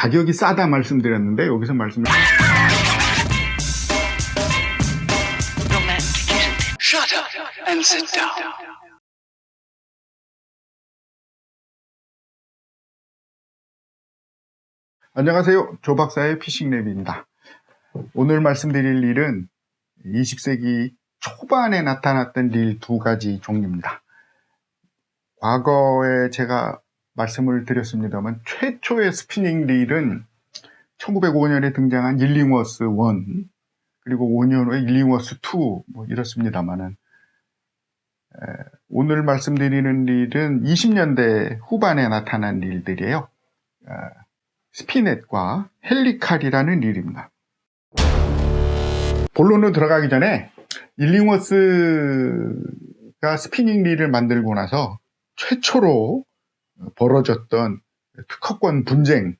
가격이 싸다 말씀드렸는데 여기서 말씀을 Shut up and sit down. 안녕하세요. 조 박사의 피싱랩입니다. 오늘 말씀드릴 릴은 20세기 초반에 나타났던 릴 두 가지 종류입니다. 과거에 제가 말씀을 드렸습니다만 최초의 스피닝 릴은 1905년에 등장한 일링워스 1 그리고 5년 후에 일링워스 2 뭐 이렇습니다만은 오늘 말씀드리는 릴은 20년대 후반에 나타난 릴들이에요. 스피넷과 헬리칼이라는 릴입니다. 본론으로 들어가기 전에 일링워스가 스피닝 릴을 만들고 나서 최초로 벌어졌던 특허권 분쟁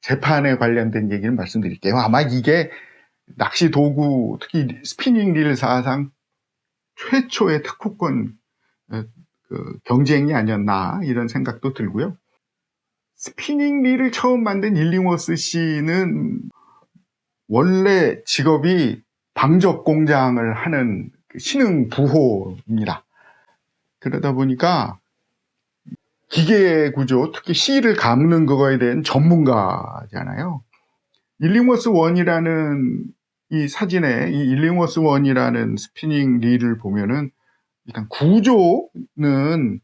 재판에 관련된 얘기를 말씀드릴게요. 아마 이게 낚시 도구, 특히 스피닝 릴 사상 최초의 특허권 경쟁이 아니었나 이런 생각도 들고요. 스피닝 릴을 처음 만든 일링워스 씨는 원래 직업이 방적 공장을 하는 신흥 부호입니다. 그러다 보니까 기계 구조, 특히 실을 감는 그거에 대한 전문가잖아요. 일링워스 1이라는 이 사진에 이 일링워스 1이라는 스피닝 릴을 보면은 일단 구조는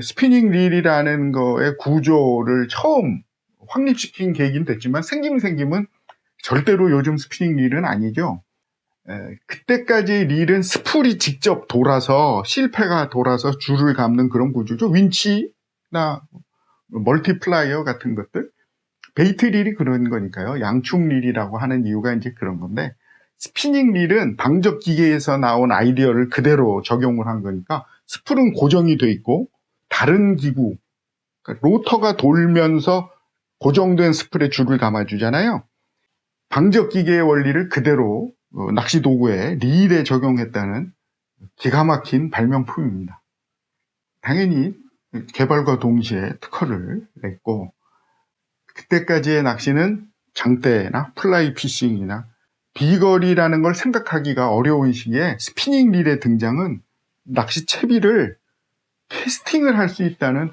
스피닝 릴이라는 거의 구조를 처음 확립시킨 계기는 됐지만 생김은 절대로 요즘 스피닝 릴은 아니죠. 그때까지 릴은 스풀이 직접 돌아서 실패가 돌아서 줄을 감는 그런 구조죠. 윈치나 멀티플라이어 같은 것들, 베이트 릴이 그런 거니까요. 양축 릴이라고 하는 이유가 이제 그런 건데, 스피닝 릴은 방적 기계에서 나온 아이디어를 그대로 적용을 한 거니까 스풀은 고정이 돼 있고 다른 기구, 그러니까 로터가 돌면서 고정된 스풀에 줄을 감아주잖아요. 방적 기계의 원리를 그대로 낚시 도구에 릴에 적용했다는 기가 막힌 발명품입니다. 당연히 개발과 동시에 특허를 냈고, 그때까지의 낚시는 장대나 플라이 피싱이나 비거리라는 걸 생각하기가 어려운 시기에 스피닝 릴의 등장은 낚시 채비를 캐스팅을 할 수 있다는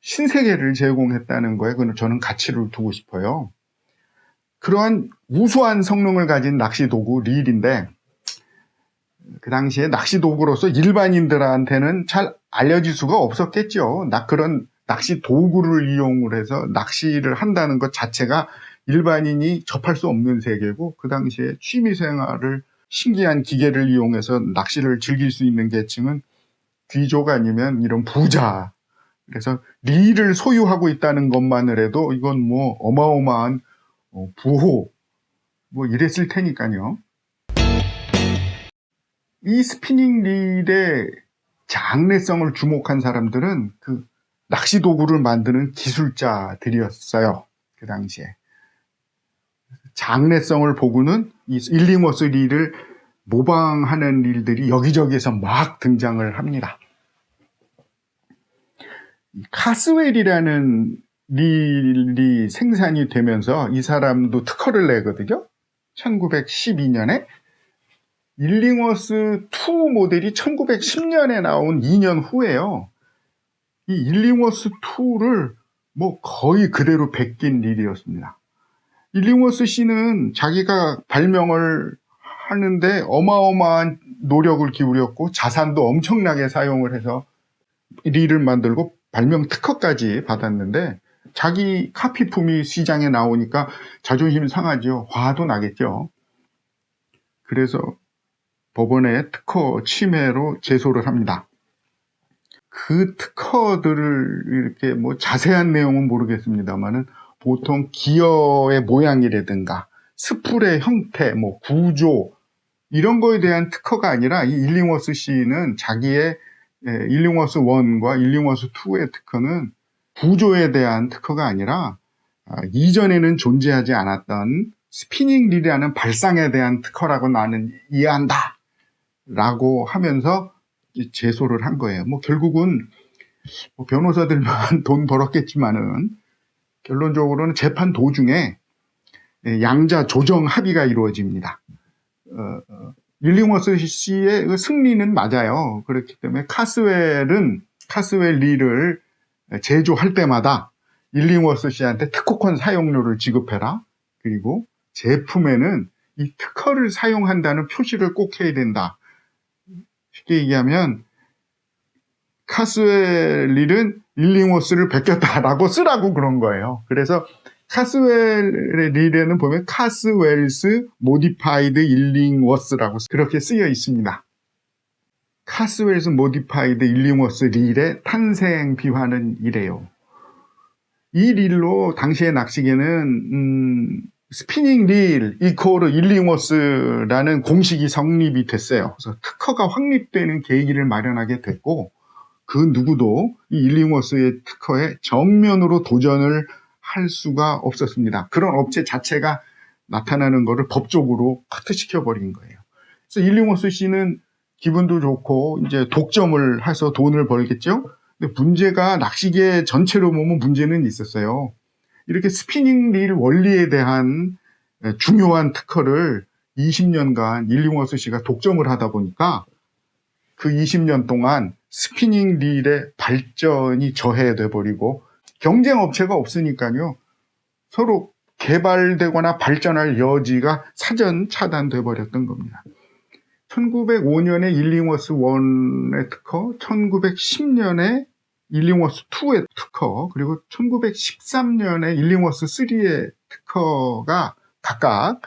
신세계를 제공했다는 거에 저는 가치를 두고 싶어요. 그러한 우수한 성능을 가진 낚시 도구 릴인데, 그 당시에 낚시 도구로서 일반인들한테는 잘 알려질 수가 없었겠죠. 그런 낚시 도구를 이용을 해서 낚시를 한다는 것 자체가 일반인이 접할 수 없는 세계고, 그 당시에 취미생활을 신기한 기계를 이용해서 낚시를 즐길 수 있는 계층은 귀족 아니면 이런 부자. 그래서 릴을 소유하고 있다는 것만을 해도 이건 뭐 어마어마한 부호 뭐 이랬을 테니까요. 이 스피닝 릴의 장래성을 주목한 사람들은 그 낚시 도구를 만드는 기술자들이었어요. 그 당시에. 장래성을 보고는 이 일링워스 릴을 모방하는 릴들이 여기저기에서 막 등장을 합니다. 카스웰이라는 릴이 생산이 되면서 이 사람도 특허를 내거든요. 1912년에. 일링워스 2 모델이 1910년에 나온 2년 후에요. 이 일링워스 2를 뭐 거의 그대로 베낀 릴이었습니다. 일링워스 씨는 자기가 발명을 하는데 어마어마한 노력을 기울였고 자산도 엄청나게 사용을 해서 릴을 만들고 발명 특허까지 받았는데, 자기 카피품이 시장에 나오니까 자존심 상하죠. 화도 나겠죠. 그래서 법원에 특허 침해로 제소를 합니다. 그 특허들을 이렇게 뭐 자세한 내용은 모르겠습니다만은 보통 기어의 모양이라든가 스풀의 형태, 뭐 구조 이런 거에 대한 특허가 아니라 이 일링워스 씨는 자기의 일링워스 1과 일링워스 2의 특허는 구조에 대한 특허가 아니라 이전에는 존재하지 않았던 스피닝 릴이라는 발상에 대한 특허라고 나는 이해한다 라고 하면서 제소를 한 거예요. 뭐 결국은 변호사들만 돈 벌었겠지만은 결론적으로는 재판 도중에 양자 조정 합의가 이루어집니다. 일링워스 씨의 그 승리는 맞아요. 그렇기 때문에 카스웰 릴을 제조할 때마다 일링워스 씨한테 특허권 사용료를 지급해라. 그리고 제품에는 이 특허를 사용한다는 표시를 꼭 해야 된다. 쉽게 얘기하면 카스웰 릴은 일링워스를 베꼈다라고 쓰라고 그런 거예요. 그래서 카스웰의 릴에는 보면 카스웰스 모디파이드 일링워스라고 그렇게 쓰여 있습니다. 카스웰스 모디파이드 일링워스 릴의 탄생 비화는 이래요. 이 릴로 당시의 낚시계는 스피닝 릴 이코르 일링워스라는 공식이 성립이 됐어요. 그래서 특허가 확립되는 계기를 마련하게 됐고, 그 누구도 이 일링워스의 특허에 정면으로 도전을 할 수가 없었습니다. 그런 업체 자체가 나타나는 것을 법적으로 커트시켜버린 거예요. 그래서 일링워스 씨는 기분도 좋고 이제 독점을 해서 돈을 벌겠죠. 근데 문제가 낚시계 전체로 보면 문제는 있었어요. 이렇게 스피닝 릴 원리에 대한 중요한 특허를 20년간 일링워스 씨가 독점을 하다 보니까 그 20년 동안 스피닝 릴의 발전이 저해돼 버리고 경쟁 업체가 없으니까요. 서로 개발되거나 발전할 여지가 사전 차단돼 버렸던 겁니다. 1905년에 일링워스 1의 특허, 1910년에 일링워스 2의 특허, 그리고 1913년에 일링워스 3의 특허가 각각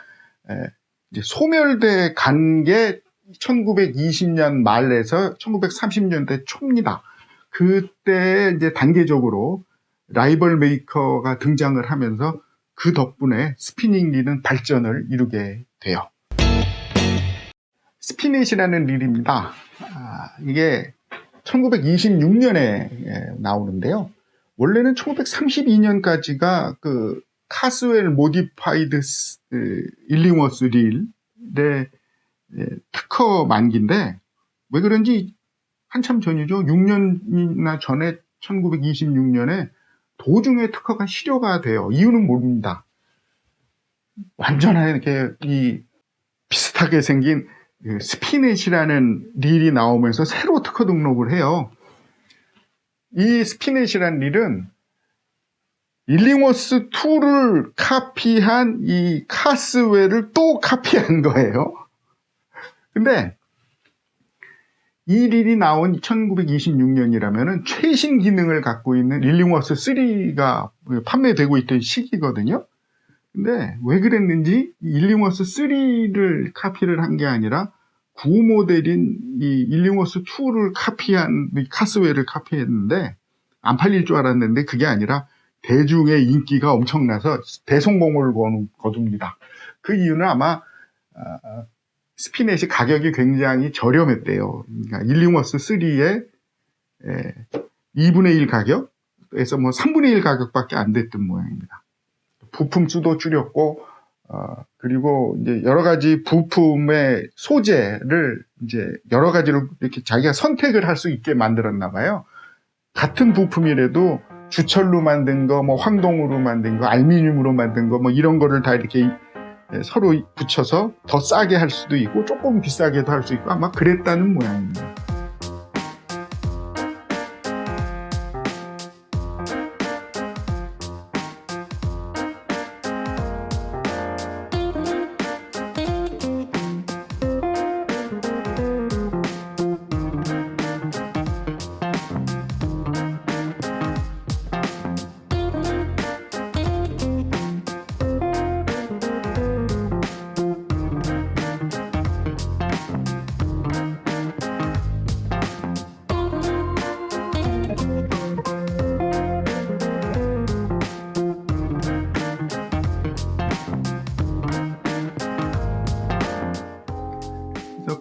이제 소멸돼 간 게 1920년 말에서 1930년대 초입니다. 그때 이제 단계적으로 라이벌 메이커가 등장을 하면서 그 덕분에 스피닝 릴은 발전을 이루게 돼요. 스피넷이라는 릴입니다. 이게 1926년에 나오는데요. 원래는 1932년까지가 그 카스웰 모디파이드 일링워스 릴의 특허 만기인데, 왜 그런지 한참 전이죠. 6년이나 전에 1926년에 도중에 특허가 실효가 돼요. 이유는 모릅니다. 완전하게 이 비슷하게 생긴 스피넷이라는 릴이 나오면서 새로 특허 등록을 해요. 이 스피넷이라는 릴은 일링워스 2를 카피한 이 카스웰을 또 카피한 거예요. 근데 이 릴이 나온 1926년이라면 최신 기능을 갖고 있는 일링워스 3가 판매되고 있던 시기거든요. 근데 왜 그랬는지 일링워스 3를 카피를 한 게 아니라 구모델인 이 일링워스 2를 카피한 카스웰을 카피했는데 안 팔릴 줄 알았는데 그게 아니라 대중의 인기가 엄청나서 대성공을 거둡니다. 그 이유는 아마 스피넷이 가격이 굉장히 저렴했대요. 그러니까 일링워스 3의 2분의 1 가격에서 뭐 3분의 1 가격밖에 안 됐던 모양입니다. 부품 수도 줄였고, 그리고 이제 여러 가지 부품의 소재를 이제 여러 가지로 이렇게 자기가 선택을 할 수 있게 만들었나 봐요. 같은 부품이라도 주철로 만든 거, 뭐 황동으로 만든 거, 알루미늄으로 만든 거, 뭐 이런 거를 다 이렇게 서로 붙여서 더 싸게 할 수도 있고 조금 비싸게도 할 수 있고 아마 그랬다는 모양입니다.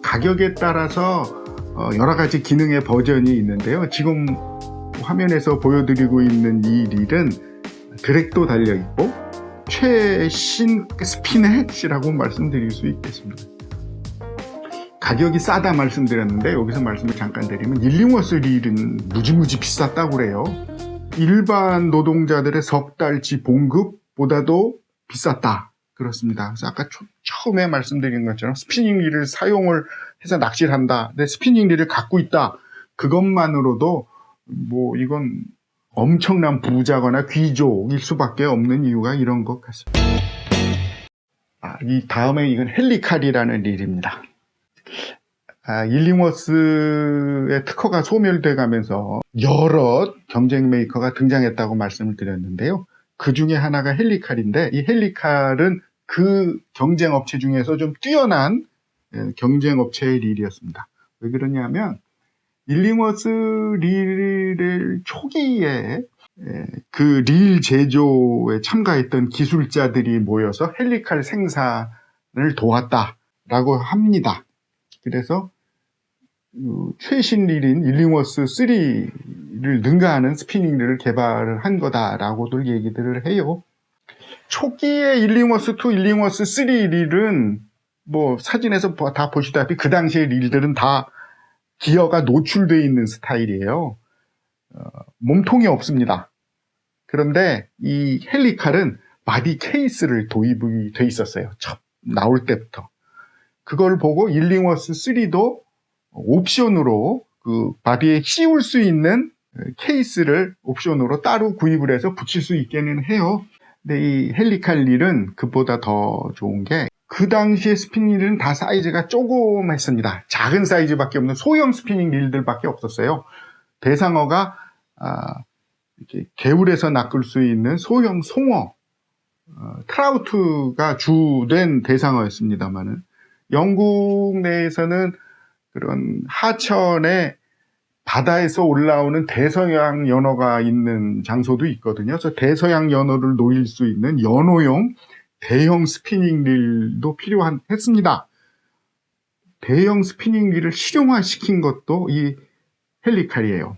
가격에 따라서 여러 가지 기능의 버전이 있는데요. 지금 화면에서 보여드리고 있는 이 릴은 드랙도 달려있고 최신 스피넷이라고 말씀드릴 수 있겠습니다. 가격이 싸다 말씀드렸는데 여기서 말씀을 잠깐 드리면 일링워스 릴은 무지무지 비쌌다고 그래요. 일반 노동자들의 석 달치 봉급보다도 비쌌다. 그렇습니다. 그래서 아까 처음에 말씀드린 것처럼 스피닝 릴을 사용을 해서 낚시를 한다. 근데 스피닝 릴을 갖고 있다. 그것만으로도 뭐 이건 엄청난 부자거나 귀족일 수밖에 없는 이유가 이런 것 같습니다. 이 다음에 이건 헬리칼이라는 릴입니다. 일링워스의 특허가 소멸돼 가면서 여러 경쟁 메이커가 등장했다고 말씀을 드렸는데요. 그 중에 하나가 헬리칼인데, 이 헬리칼은 그 경쟁 업체 중에서 좀 뛰어난 경쟁 업체의 릴이었습니다. 왜 그러냐면 일링워스 릴을 초기에 그 릴 제조에 참가했던 기술자들이 모여서 헬리칼 생산을 도왔다라고 합니다. 그래서 최신 릴인 일링워스 3를 능가하는 스피닝 릴을 개발을 한 거다라고들 얘기들을 해요. 초기에 일링워스 2, 일링워스 3 릴은 뭐 사진에서 다 보시다시피 그 당시의 릴들은 다 기어가 노출되어 있는 스타일이에요. 몸통이 없습니다. 그런데 이 헬리칼은 바디 케이스를 도입이 돼 있었어요. 첫 나올 때부터. 그걸 보고 일링워스 3도 옵션으로 그 바디에 씌울 수 있는 케이스를 옵션으로 따로 구입을 해서 붙일 수 있게는 해요. 근데 이 헬리칼 릴은 그보다 더 좋은 게 그 당시에 스피닝 릴은 다 사이즈가 조그맣습니다. 작은 사이즈밖에 없는 소형 스피닝 릴들밖에 없었어요. 대상어가 이렇게 개울에서 낚을 수 있는 소형 송어, 트라우트가 주된 대상어였습니다만은 영국 내에서는 그런 하천에 바다에서 올라오는 대서양 연어가 있는 장소도 있거든요. 그래서 대서양 연어를 노릴 수 있는 연어용 대형 스피닝 릴도 필요했습니다. 대형 스피닝 릴을 실용화시킨 것도 이 헬리칼이에요.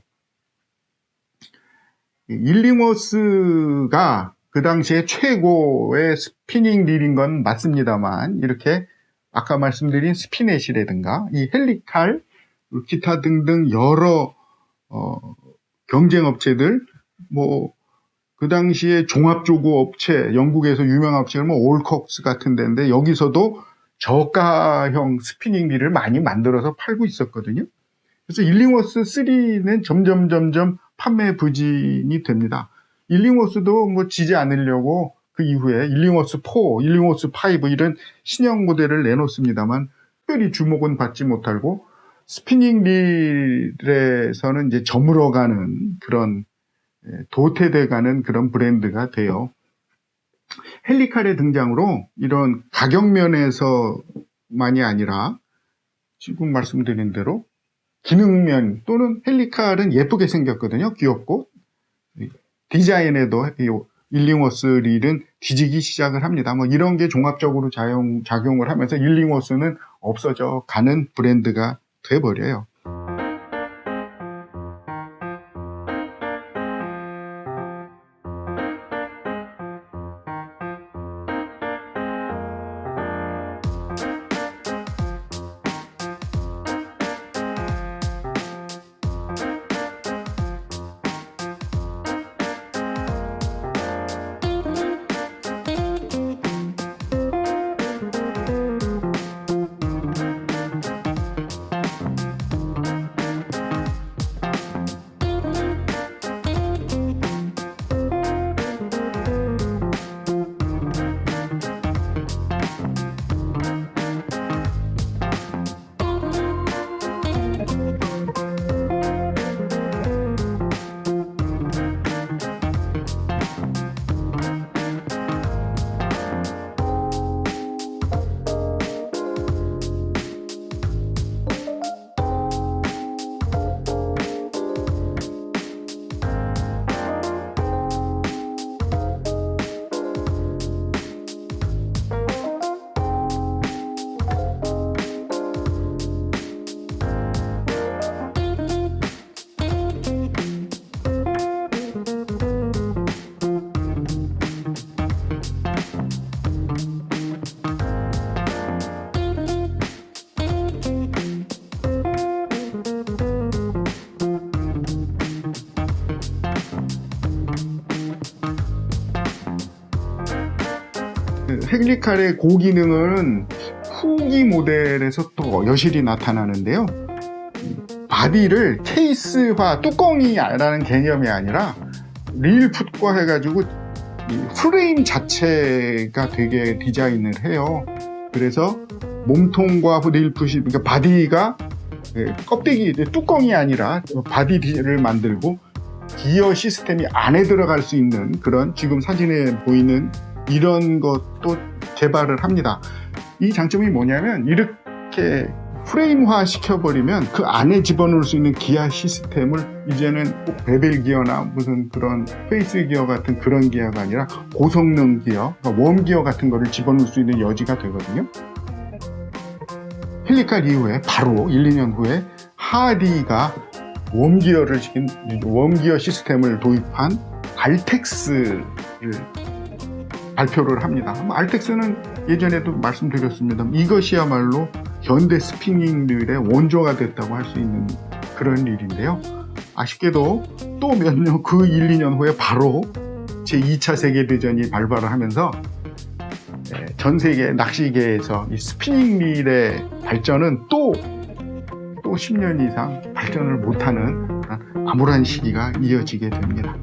일링워스가 그 당시에 최고의 스피닝 릴인 건 맞습니다만, 이렇게 아까 말씀드린 스피넷이라든가 이 헬리칼, 기타 등등 여러 경쟁업체들, 뭐 그 당시에 종합조구 업체, 영국에서 유명한 업체는 뭐 올콕스 같은 데인데, 여기서도 저가형 스피닝 릴을 많이 만들어서 팔고 있었거든요. 그래서 일링워스 3는 점점 판매 부진이 됩니다. 일링워스도 뭐 지지 않으려고 그 이후에 일링워스 4, 일링워스 5 이런 신형 모델을 내놓습니다만 특별히 주목은 받지 못하고 스피닝 릴에서는 이제 저물어가는 그런 도태돼가는 그런 브랜드가 돼요. 헬리칼의 등장으로 이런 가격면에서만이 아니라 지금 말씀드린 대로 기능면 또는 헬리칼은 예쁘게 생겼거든요. 귀엽고 디자인에도 일링워스 릴은 뒤지기 시작을 합니다. 뭐 이런 게 종합적으로 작용을 하면서 일링워스는 없어져 가는 브랜드가 돼버려요. 헬리칼의 고기능은 후기 모델에서 또 여실히 나타나는데요. 바디를 케이스화, 뚜껑이라는 개념이 아니라 릴풋과 해가지고 이 프레임 자체가 되게 디자인을 해요. 그래서 몸통과 릴풋이, 그러니까 바디가 껍데기, 뚜껑이 아니라 바디를 만들고 기어 시스템이 안에 들어갈 수 있는 그런 지금 사진에 보이는 이런 것도 개발을 합니다. 이 장점이 뭐냐면 이렇게 프레임화 시켜버리면 그 안에 집어넣을 수 있는 기어 시스템을 이제는 꼭 베벨 기어나 무슨 그런 페이스 기어 같은 그런 기어가 아니라 고성능 기어, 그러니까 웜 기어 같은 거를 집어넣을 수 있는 여지가 되거든요. 헬리칼 이후에 바로 1, 2년 후에 하디가 웜기어 시스템을 도입한 알텍스를 발표를 합니다. 알텍스는 예전에도 말씀드렸습니다. 이것이야말로 현대 스피닝 릴의 원조가 됐다고 할 수 있는 그런 릴인데요. 아쉽게도 또 몇 년, 그 1, 2년 후에 바로 제2차 세계대전이 발발을 하면서 전 세계 낚시계에서 이 스피닝 릴의 발전은 또 10년 이상 발전을 못하는 암울한 시기가 이어지게 됩니다.